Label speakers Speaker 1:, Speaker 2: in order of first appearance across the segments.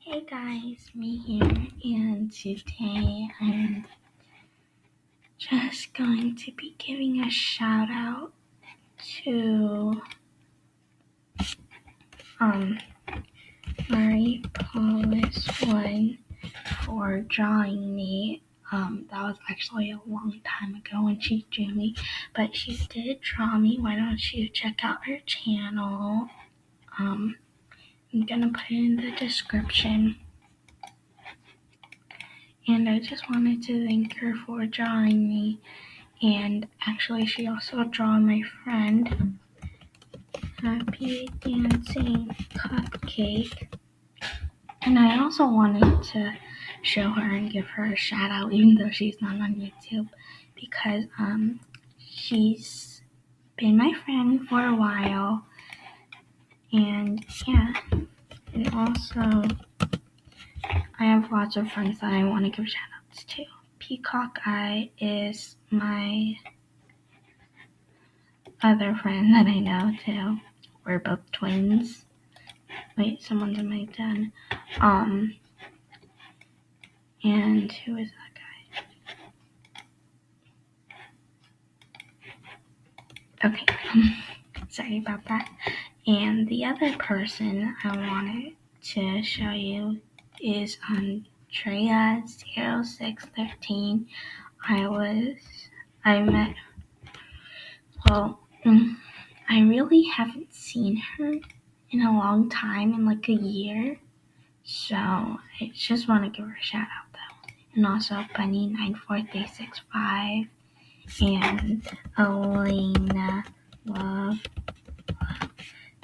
Speaker 1: Hey guys, me here, and today I'm just going to be giving a shout out to Marie Paulus one for drawing me. That was actually a long time ago when she drew me, but she did draw me. Why don't you check out her channel? I'm gonna put it in the description. And I just wanted to thank her for drawing me. And actually, she also drew my friend, Happy Dancing Cupcake. And I also wanted to show her and give her a shout out, even though she's not on YouTube, because she's been my friend for a while. And yeah, and also I have lots of friends that I want to give shout outs to. Peacock Eye is my other friend that I know too. We're both twins. Wait, someone's in my den. And who is that guy? Okay, sorry about that. And the other person I wanted to show you is Andrea0613. I really haven't seen her in a long time, in like a year. So I just want to give her a shout out though. And also Bunny94365 and Elena Love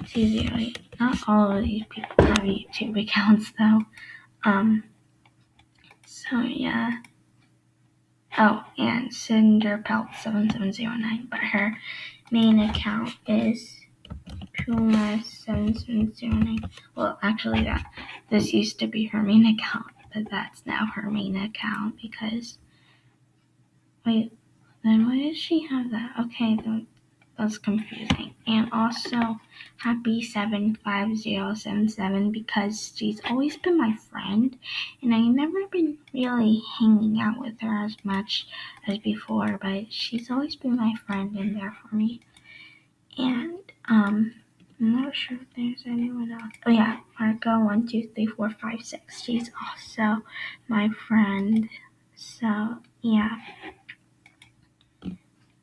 Speaker 1: 208. Not all of these people have YouTube accounts though. So yeah. Oh, and Cinderpelt7709, but her main account is Puma7709. Well, actually, this used to be her main account, but that's now her main account because. Wait, then why does she have that? Okay, that's confusing. And also, Happy75077 because she's always been my friend, and I've never been really hanging out with her as much as before, but she's always been my friend and there for me. And I'm not sure if there's anyone else. Oh yeah, Marco123456. She's also my friend. So yeah.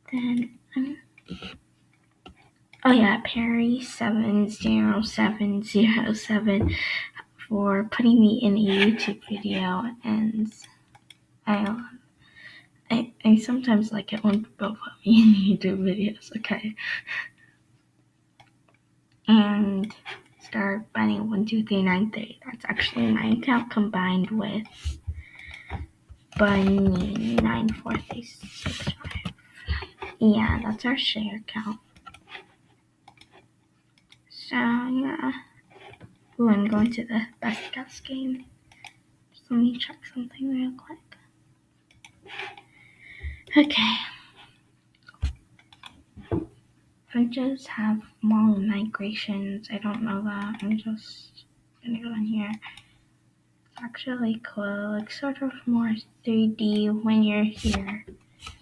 Speaker 1: Then oh yeah, Perry70707 for putting me in a YouTube video, and I sometimes like it when people put me in YouTube videos, okay? And Star Bunny 12393. That's actually my account combined with Bunny 94365. Yeah, that's our share account. So yeah. Ooh, I'm going to the best guess game. Just let me check something real quick. Okay. Fridges have long migrations. I don't know that. I'm just gonna go in here. It's actually cool. It looks sort of more 3D when you're here.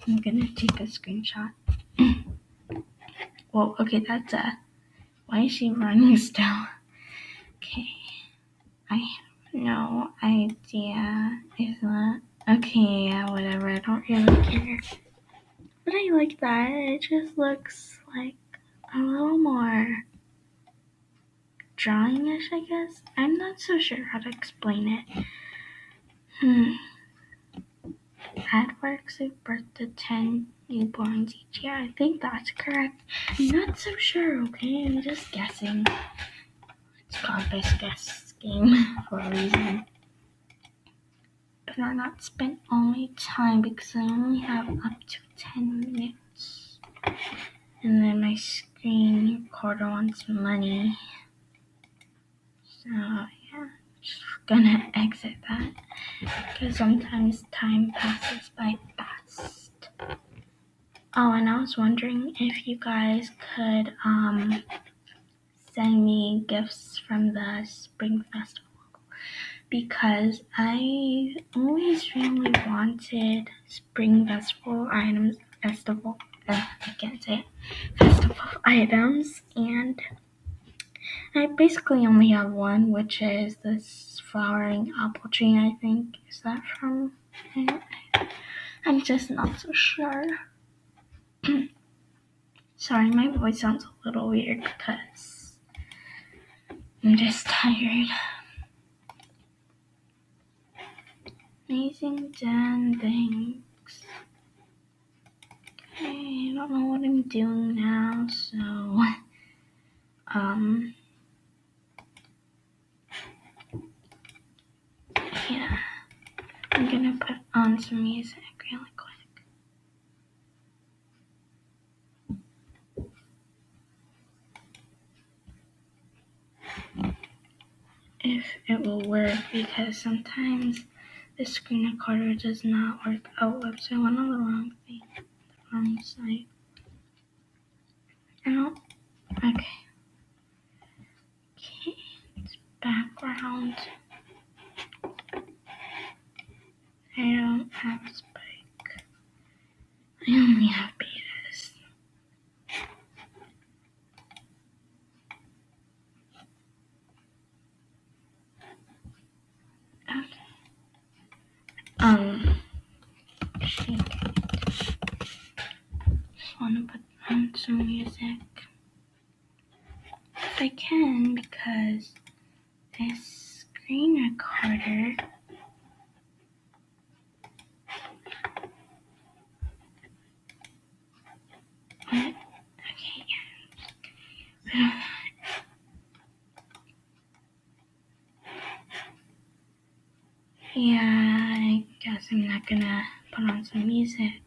Speaker 1: I'm gonna take a screenshot. Well, okay, that's why is she running still? Okay. I have no idea. Is that okay? Yeah, whatever. I don't really care. But I like that. It just looks like a little more drawing-ish, I guess. I'm not so sure how to explain it. AdWorks give birth to 10 newborns each year. I think that's correct. I'm not so sure, okay? I'm just guessing. It's called Best Guess Game for a reason. Better not spend all my time because I only have up to 10 minutes. And then my screen recorder wants money. So yeah, just gonna exit that because sometimes time passes by fast. Oh, and I was wondering if you guys could send me gifts from the Spring Festival because I always really wanted Spring Festival items, I can't say it, festival items, and I basically only have one, which is this flowering apple tree, I think. Is that from it? I'm just not so sure. Sorry, my voice sounds a little weird because I'm just tired. Amazing 10 things. Okay, I don't know what I'm doing now, so yeah, I'm gonna put on some music really quick. If it will work, because sometimes the screen recorder does not work. Oh, whoops, I went on the wrong thing, the wrong site. Oh, okay. Okay, it's background. I don't have a spike. I only have betas. Okay. Shake it. Just wanna put on some music. If I can, because this screen recorder okay, yeah, I guess I'm not gonna put on some music.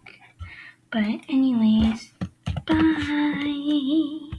Speaker 1: But anyways, bye!